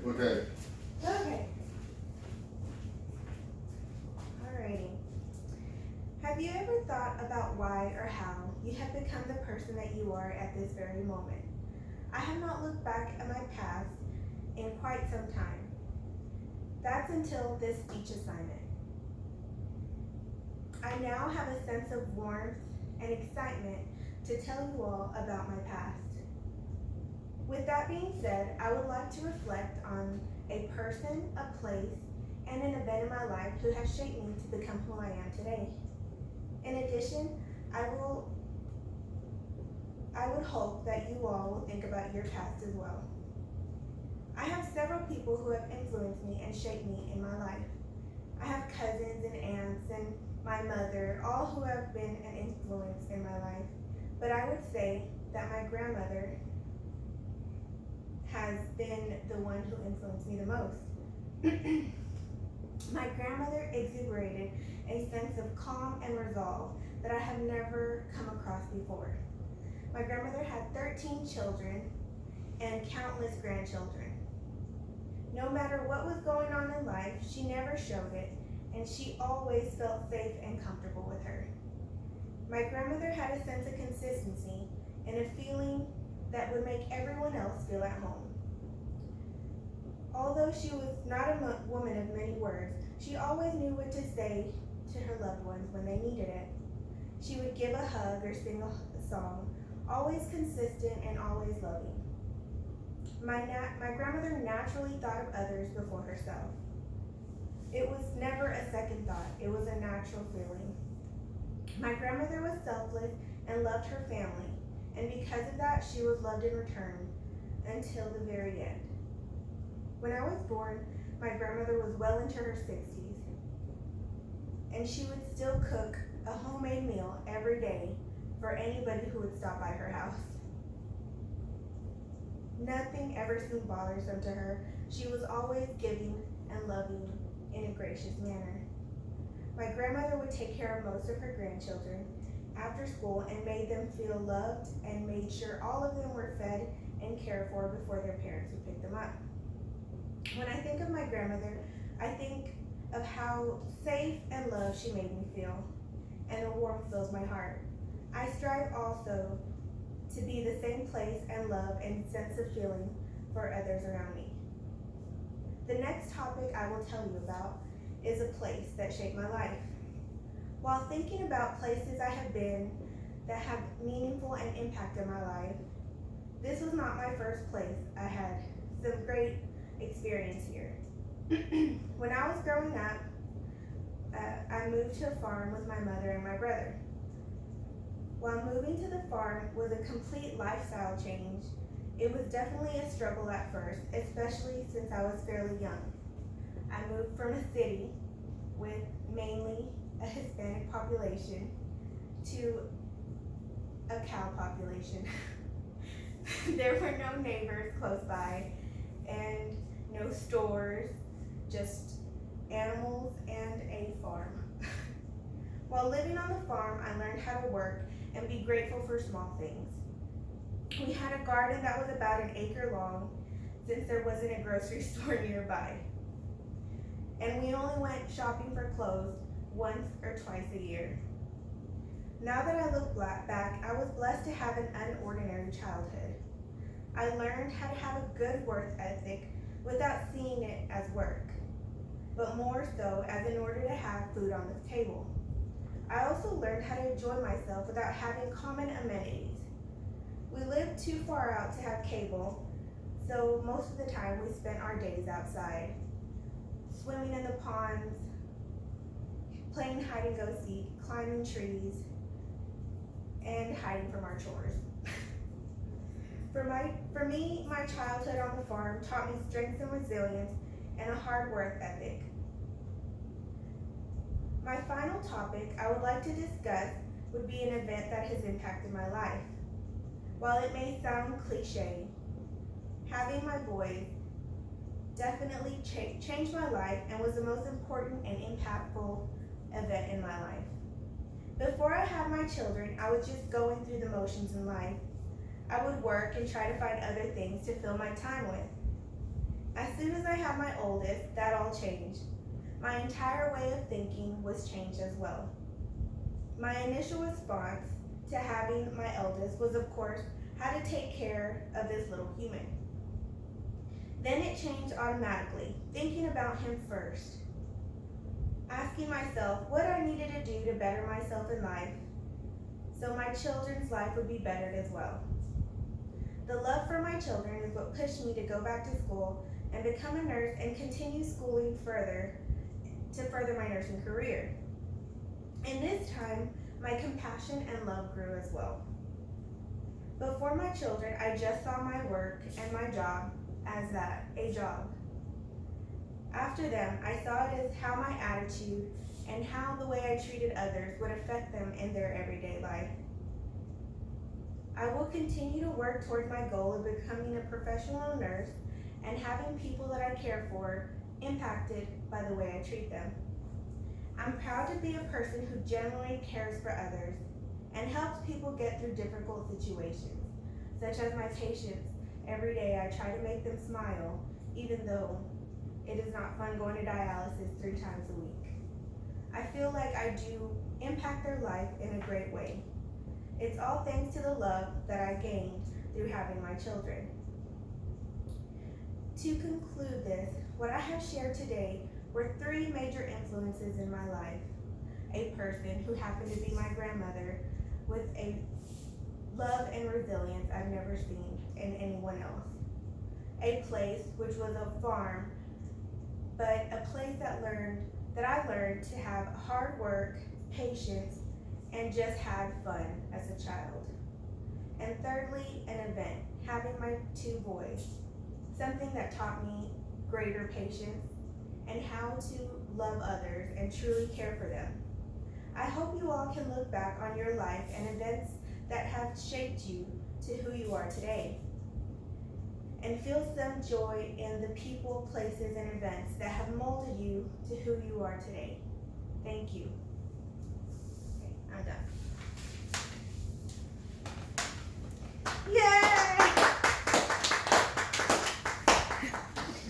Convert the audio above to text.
Okay. Okay. Alrighty. Have you ever thought about why or how you have become the person that you are at this very moment? I have not looked back at my past in quite some time. That's until this speech assignment. I now have a sense of warmth and excitement to tell you all about my past. With that being said, I would like to reflect on a person, a place, and an event in my life who has shaped me to become who I am today. In addition, I would hope that you all will think about your past as well. I have several people who have influenced me and shaped me in my life. I have cousins and aunts and my mother, all who have been an influence in my life. But I would say that my grandmother has been the one who influenced me the most. My grandmother exuberated a sense of calm and resolve that I have never come across before. My grandmother had 13 children and countless grandchildren. No matter what was going on in life, she never showed it, and she always felt safe and comfortable with her. My grandmother had a sense of consistency and a feeling that would make everyone else feel at home. Although she was not a woman of many words, she always knew what to say to her loved ones when they needed it. She would give a hug or sing a song, always consistent and always loving. My grandmother naturally thought of others before herself. It was never a second thought, it was a natural feeling. My grandmother was selfless and loved her family, and because of that, she was loved in return until the very end. When I was born, my grandmother was well into her 60s, and she would still cook a homemade meal every day for anybody who would stop by her house. Nothing ever seemed bothersome to her. She was always giving and loving in a gracious manner. My grandmother would take care of most of her grandchildren after school and made them feel loved and made sure all of them were fed and cared for before their parents would pick them up. When I think of my grandmother, I think of how safe and loved she made me feel, and the warmth fills my heart. I strive also to be the same place and love and sense of feeling for others around me. The next topic I will tell you about is a place that shaped my life. While thinking about places I have been that have meaningful and impacted my life, this was not my first place. I had some great experience here. When I was growing up, I moved to a farm with my mother and my brother. While moving to the farm was a complete lifestyle change, it was definitely a struggle at first, especially since I was fairly young. I moved from a city with mainly a Hispanic population to a cow population. There were no neighbors close by and no stores, just animals and a farm. While living on the farm, I learned how to work and be grateful for small things. We had a garden that was about an acre long since there wasn't a grocery store nearby. And we only went shopping for clothes once or twice a year. Now that I look back, I was blessed to have an unordinary childhood. I learned how to have a good work ethic without seeing it as work, but more so as in order to have food on the table. I also learned how to enjoy myself without having common amenities. We lived too far out to have cable, so most of the time we spent our days outside, swimming in the ponds, playing hide and go seek, climbing trees, and hiding from our chores. For me, my childhood on the farm taught me strength and resilience and a hard work ethic. My final topic I would like to discuss would be an event that has impacted my life. While it may sound cliche, having my boys definitely changed my life and was the most important and impactful event in my life. Before I had my children, I was just going through the motions in life. I would work and try to find other things to fill my time with. As soon as I had my oldest, that all changed. My entire way of thinking was changed as well. My initial response to having my eldest was, of course, how to take care of this little human. Then it changed automatically, thinking about him first, asking myself what I needed to do to better myself in life so my children's life would be bettered as well. The love for my children is what pushed me to go back to school and become a nurse and continue schooling further to further my nursing career. In this time, my compassion and love grew as well. Before my children, I just saw my work and my job as that, a job. After them, I saw it as how my attitude and how the way I treated others would affect them in their everyday life. I will continue to work towards my goal of becoming a professional nurse and having people that I care for impacted by the way I treat them. I'm proud to be a person who genuinely cares for others and helps people get through difficult situations, such as my patients. Every day I try to make them smile, even though it is not fun going to dialysis 3 times a week. I feel like I do impact their life in a great way. It's all thanks to the love that I gained through having my children. To conclude this, what I have shared today were 3 major influences in my life. A person who happened to be my grandmother with a love and resilience I've never seen in anyone else. A place which was a farm, but a place that I learned to have hard work, patience, and just had fun as a child. And thirdly, an event, having my 2 boys, something that taught me greater patience and how to love others and truly care for them. I hope you all can look back on your life and events that have shaped you to who you are today, and feel some joy in the people, places, and events that have molded you to who you are today. Thank you.